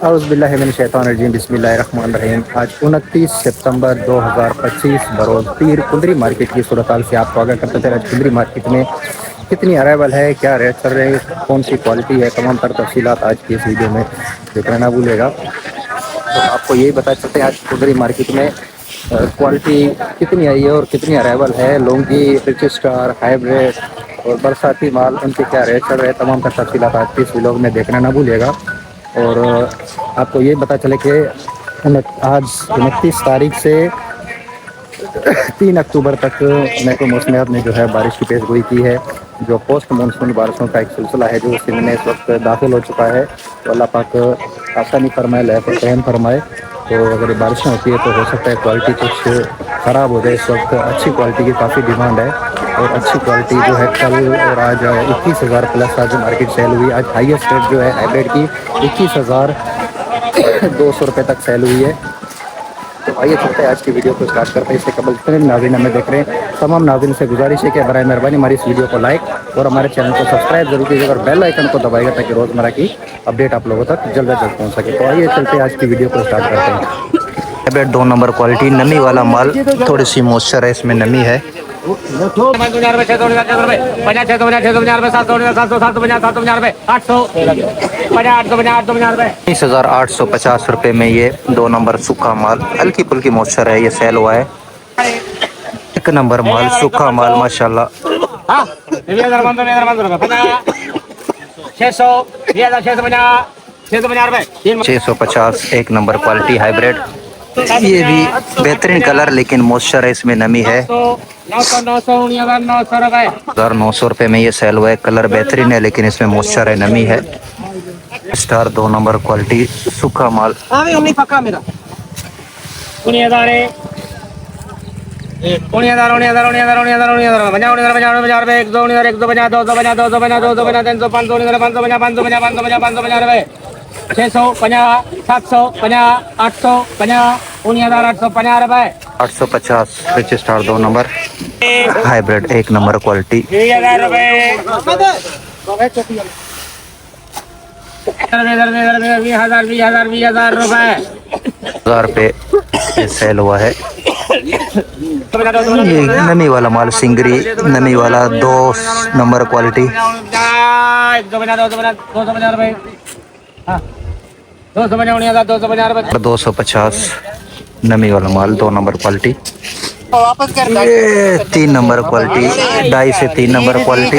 औज़ुबिल्लाहिमिनश्शैतानिर्रजीम बिस्मिल्लाहिर्रहमानिर्रहीम। आज 29 सितंबर 2025 बरोज़ पीर कुंदरी मार्केट की सूरत हाल से आपको आगाह करते थे। आज कुंदरी मार्केट में कितनी अराइवल है, क्या रेट चल रहे हैं, कौन सी क्वालिटी है, तमाम तर तफसीलात आज की इस वीडियो में देखना ना भूलेगा। तो आपको यही बता सकते हैं आज कुंदरी मार्केट में क्वालिटी कितनी आई है और कितनी अराइवल है। लौंगी, रिच स्टार, हाइब्रिड और बरसाती माल, उनके क्या रेट चल रहे हैं, तमाम तर तफसीलात आज के इस वीडियो में देखना ना भूलिएगा। और आपको ये पता चले कि आज 29 तारीख से 3 अक्टूबर तक महकमा मौसमियात ने जो है बारिश की पेशगोई की है। जो पोस्ट मानसून बारिशों का एक सिलसिला है जो सिंध में इस वक्त दाखिल हो चुका है। तो अल्लाह पाक आसानी फरमाए, लहफ़ रहम फरमाए। तो अगर ये बारिशें होती है तो हो सकता है क्वालिटी कुछ ख़राब हो जाए। इस वक्त अच्छी क्वालिटी की काफ़ी डिमांड है और अच्छी क्वालिटी जो है कल और आज 21,000 प्लस आज मार्केट सेल हुई। आज हाईएस्ट रेट जो है हाइब्रिड की 21,200 रुपये तक सेल हुई है। तो आइए चलते हैं आज की वीडियो को स्टार्ट करते हैं। इससे कबल जितने भी नाज़रीन हमें देख रहे हैं, तमाम नाज़रीन से गुजारिश है कि बराए मेहरबानी हमारी इस वीडियो को लाइक और हमारे चैनल को सब्सक्राइब जरूर कीजिएगा और बेल आइकन को दबाइएगा ताकि रोज़मर्रा की अपडेट आप लोगों तक जल्द से जल्द पहुँच सके। तो आइए चलते हैं आज की वीडियो को स्टार्ट करते हैं। हाइब्रिड 2 नंबर क्वालिटी नमी वाला माल, थोड़ी सी मॉइस्चर है, इसमें नमी है। 19,850 रुपये में ये 2 नंबर सूखा माल, हल्की फुल्की मॉइस्चर है, ये सेल हुआ है। 1 नंबर माल सूखा माल माशाल्लाह। 650 1 नंबर क्वालिटी हाइब्रिड। ये भी बेहतरीन कलर, लेकिन मॉइस्चर है, इसमें नमी है। 900 रुपये में ये सेल हुआ है। कलर बेहतरीन है लेकिन इसमें मॉइस्चर है, नमी है। स्टार 2 नंबर क्वालिटी सूखा माल। छः सौ 850 rich star 2 number hybrid 1 number quality. 1,000 रुपये सेल हुआ है। ये नमी वाला माल, सिंगरी नमी वाला 2 नंबर क्वालिटी। 250 नमी वाला माल 2 नंबर क्वालिटी। ये 3 नंबर क्वालिटी, 2.5 से 3 नंबर क्वालिटी।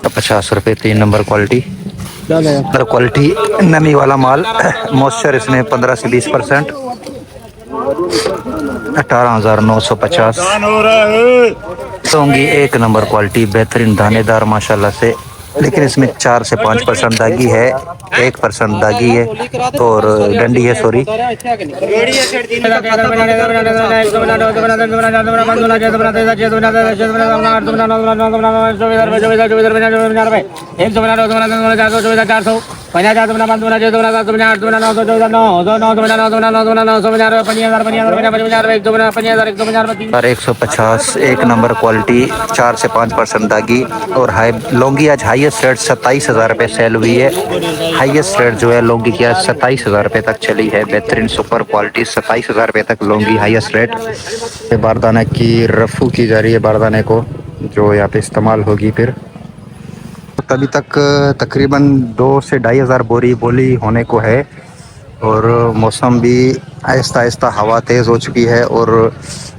50 रुपये 3 नंबर क्वालिटी। क्वालिटी नमी वाला माल, मॉइस्चर इसमें 15 से 20%। 18,950। लौंगी 1 नंबर क्वालिटी, बेहतरीन दानेदार माशाल्लाह से, लेकिन इसमें 4 से 5% दागी है, 1% दागी है और डंडी है, सॉरी। 150 1 नंबर क्वालिटी, 4 से 5% दागी और हाई लौंगी। आज हाईएस्ट रेट 27,000 रुपये सेल हुई है। हाईएस्ट रेट जो है लौंगी की आज 27,000 रुपये तक चली है। बेहतरीन सुपर क्वालिटी 27,000 रुपये तक लौंगी हाईएस्ट रेट। बारदाना की रफू की जा रही है, बारदाने को जो यहाँ पे इस्तेमाल होगी। फिर अभी तक तकरीबन 2 से 2,500 बोरी बोली होने को है और मौसम भी आहिस्ता आहिस्ता, हवा तेज़ हो चुकी है और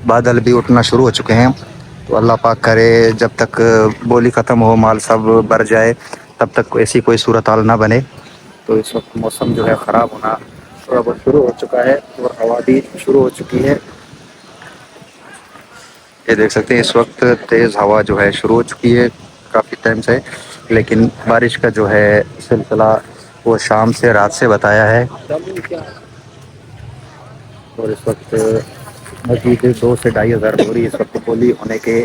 बादल भी उठना शुरू हो चुके हैं। तो अल्लाह पाक करे जब तक बोली ख़त्म हो, माल सब भर जाए, तब तक ऐसी कोई सूरत हाल ना बने। तो इस वक्त मौसम जो है ख़राब होना थोड़ा बहुत शुरू हो चुका है और हवा भी शुरू हो चुकी है। ये देख सकते हैं इस वक्त तेज़ हवा जो है शुरू हो चुकी है काफ़ी टाइम से, लेकिन बारिश का जो है सिलसिला वो शाम से, रात से बताया है। और इस वक्त मजीद 2 से 2,500 बोरी इस वक्त बोली होने के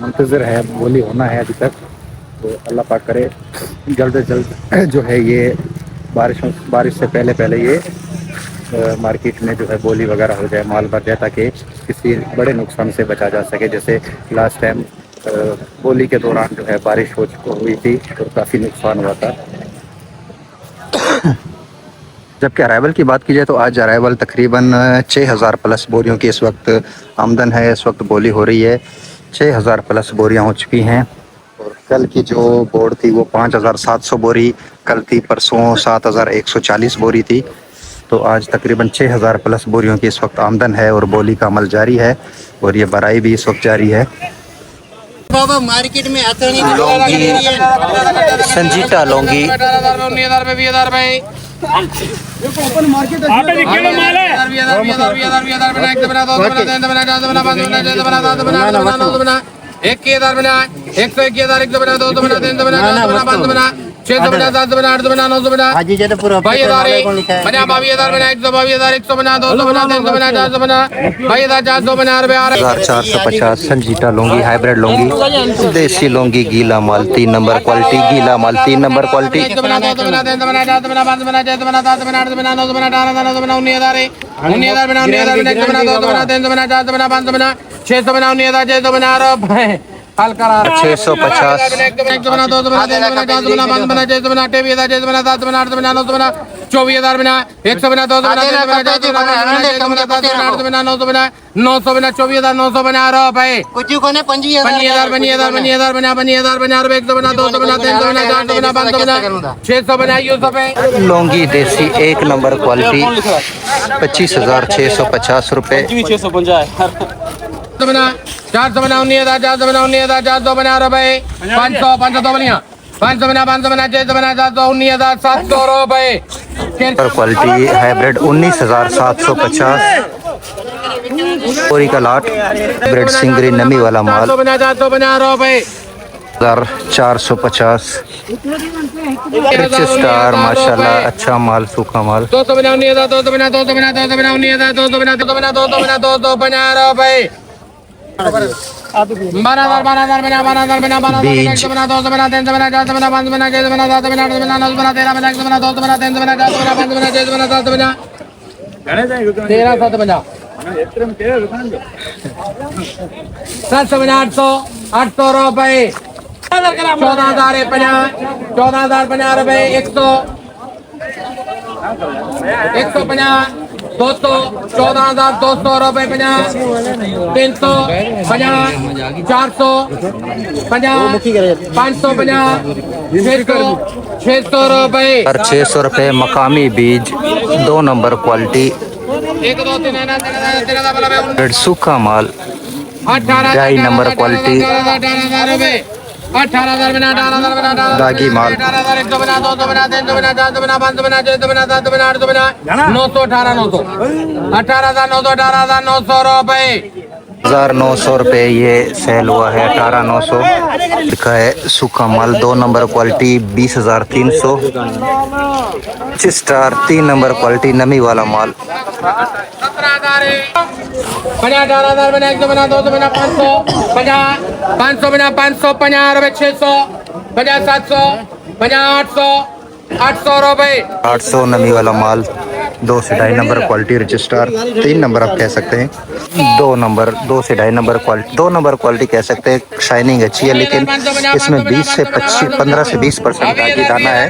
मुंतज़र है, बोली होना है अभी तक। तो अल्लाह पाक करे जल्द से जल्द जो है ये बारिश से पहले पहले ये मार्केट में जो है बोली वगैरह हो जाए, माल भर जाए, ताकि किसी बड़े नुकसान से बचा जा सके। जैसे लास्ट टाइम बोली के दौरान जो है बारिश हुई थी तो काफ़ी नुकसान हुआ था। जबकि अराइवल की बात की जाए तो आज अराइवल तकरीबन 6000 प्लस बोरियों की इस वक्त आमदन है। इस वक्त बोली हो रही है, 6000 प्लस बोरियां हो चुकी हैं। और कल की जो बोर्ड थी वो 5700 बोरी कल थी, परसों 7140 बोरी थी। तो आज तकरीबन 6000 प्लस बोरियों की इस वक्त आमदन है और बोली का अमल जारी है और ये भराई भी इस वक्त जारी है। बाबा मार्केट में संजीटा लौंगी एक 101 101 600 बना 700 बना 800 बना 900 बना हाजी जी तो पूरा 22,000 बना 22,000 बना 122,100 बना 200 बना 300 बना 400 बना 22,400 बना 1450 संजीटा लौंगी हाइब्रिड लौंगी देसी लौंगी गीला माल 3 नंबर क्वालिटी गीला माल 3 नंबर क्वालिटी 100 बना 200 बना 300 बना 400 बना 500 बना 600 बना 700 बना 800 बना 900 बना 18,000 बना 19,000 बना 100 बना 200 बना 300 बना 400 बना 500 बना 600 बना 19,600 बना 650 बना 200 बना 300 बना 400 बना 500 बना 600 बना 28,000 बना 700 बना 800 बना 900 बना 24,000 बना 100 बना 200 बना 300 बना 400 बना 800 बना 900 बना 900 बना 24,900 बना भाई कुछ कोने 25,000 बना 100 बना 200 बना 300 बना 400 बना 500 बना 600 बना यूसुफ लौंगी देसी 1 नंबर क्वालिटी 25,650 रुपए 400 बना 19,400 बना 19,400 बना भाई 500 तो बनिया 500 बना 600 बना 700 19,700 रुपए क्वालिटी हाइब्रिड 19,750 बोरी का लाट ब्रेड सिंगरी नमी वाला माल 400 बना भाई 450 स्टार माशाल्लाह अच्छा माल सूखा माल 200 बना 19,200 बना 200 बना 200 बना 19,200 बना 200 बना 200 बना 200 बना भाई 12,000 बना 100 बना 200 बना 300 बना 400 बना 500 बना 600 बना 700 बना 800 बना 900 बना 13 बना 100 बना 200 बना 300 बना 400 बना 500 बना 600 बना 700 बना 13 7 700 बना 800 रुपए 14,050 रुपए 150 200 14,200 रुपए 50 300 50 400 50 550 600 रुपए 600 रुपए मकामी बीज 2 नंबर क्वालिटी 1 2 3 ब्रेड सूखा माल 18 नंबर क्वालिटी 18,000 रुपए 18,000 बना 18,000 बना 18,000 दागी माल 100 बना 200 बना 300 बना 400 बना 500 बना 600 बना 700 बना 800 बना 900 18,900 रुपए 1,900 रुपए ये सेल हुआ है 18,900 लिखा है सूखा माल 2 number quality 20,300 star 3 number quality नमी वाला माल 18,000 बना 100 बना 200 बना 500 बना 550 रुपए 600 50 700 50 800 रुपए 800 नमी वाला माल 2 से 2.5 नंबर क्वालिटी रजिस्ट्रार 3 नंबर आप कह सकते हैं 2 से 2.5 नंबर क्वालिटी 2 नंबर क्वालिटी कह सकते हैं। शाइनिंग अच्छी है लेकिन इसमें 20 से 25 15 से 20% दागी दाना है।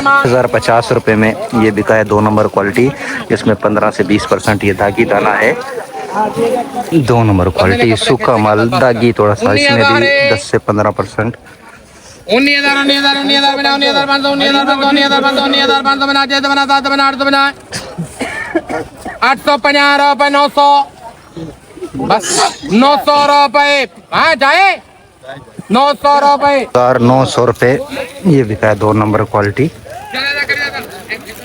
1,050 रुपए में ये बिका है 2 नंबर क्वालिटी जिसमें 15 से 20% ये दागी दाना है। 2 नंबर क्वालिटी सूखा माल दागी थोड़ा सा इसमें भी 10 से 15%। 19,000 बना 19,500 19,500 बना 600 बना 700 बना 800 बना 850 रुपए 900 बस 900 रुपए हाँ जाए 900 रुपए 1,900 रुपए ये बिका है 2 नंबर क्वालिटी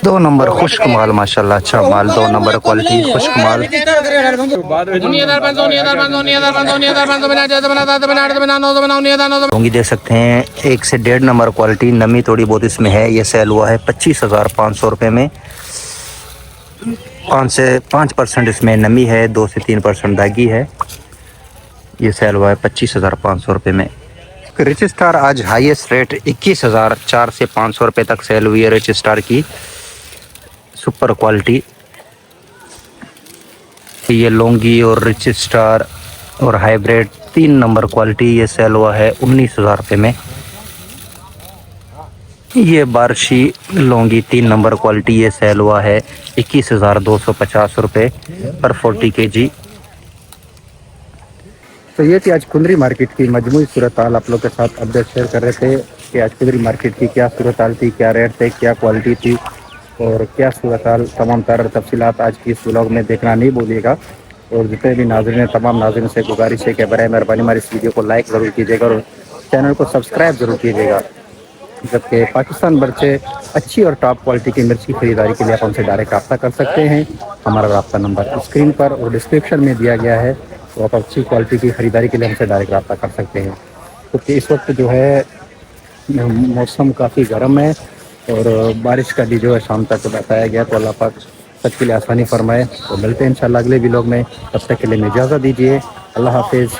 2 नंबर खुश्क माल माशाल्लाह अच्छा माल 2 नंबर क्वालिटी खुश्क माल 19,500 लौंगी देख सकते हैं 1 से 1.5 नंबर क्वालिटी नमी थोड़ी बहुत इसमें है। ये सेल हुआ है 25,500 रुपए में 5 से 5% इसमें नमी है 2 से 3% दागी है। ये सेल हुआ है 25,500 रुपए में रिच स्टार आज हाईएस्ट रेट 21,004 से 500 रुपये तक सेल हुई है। रिच स्टार की सुपर क्वालिटी, ये लौंगी और रिच स्टार और हाइब्रिड 3 नंबर क्वालिटी ये सेल हुआ है 19,000 रुपये में। ये बारशी लौंगी 3 नंबर क्वालिटी ये सेल हुआ है 21,250 रुपये पर 40 kg। तो ये थी आज कुंदरी मार्केट की मजमूई सूरत हाल, आप लोग के साथ अपडेट शेयर कर रहे थे कि आज कुंदरी मार्केट की क्या सूरत हाल थी, क्या रेट थे, क्या क्वालिटी थी और क्या सूरत हाल, तमाम तरह तफसीलात आज की इस व्लॉग में देखना नहीं भूलिएगा। और जितने भी नाज़रीन हैं, तमाम नाज़रीन से गुजारिश है कि बराए मेहरबानी हमारी इस वीडियो को लाइक ज़रूर कीजिएगा और चैनल को सब्सक्राइब ज़रूर कीजिएगा। जबकि पाकिस्तान भर से अच्छी और टॉप क्वालिटी की मिर्च की खरीदारी के लिए आप हमसे डायरेक्ट रब्ता कर सकते हैं। हमारा रब्ता नंबर स्क्रीन पर और डिस्क्रिप्शन में दिया गया है, तो आप अच्छी क्वालिटी की खरीदारी के लिए हमसे डायरेक्ट रब्ता कर सकते हैं। क्योंकि इस वक्त जो है मौसम काफ़ी गर्म है और बारिश का भी जो है शाम तक बताया गया, तो अल्लाह पाक सबके लिए आसानी फरमाए। तो मिलते हैं इंशाल्लाह अगले व्लॉग में, तब तक के लिए इजाज़त दीजिए। अल्लाह हाफिज़।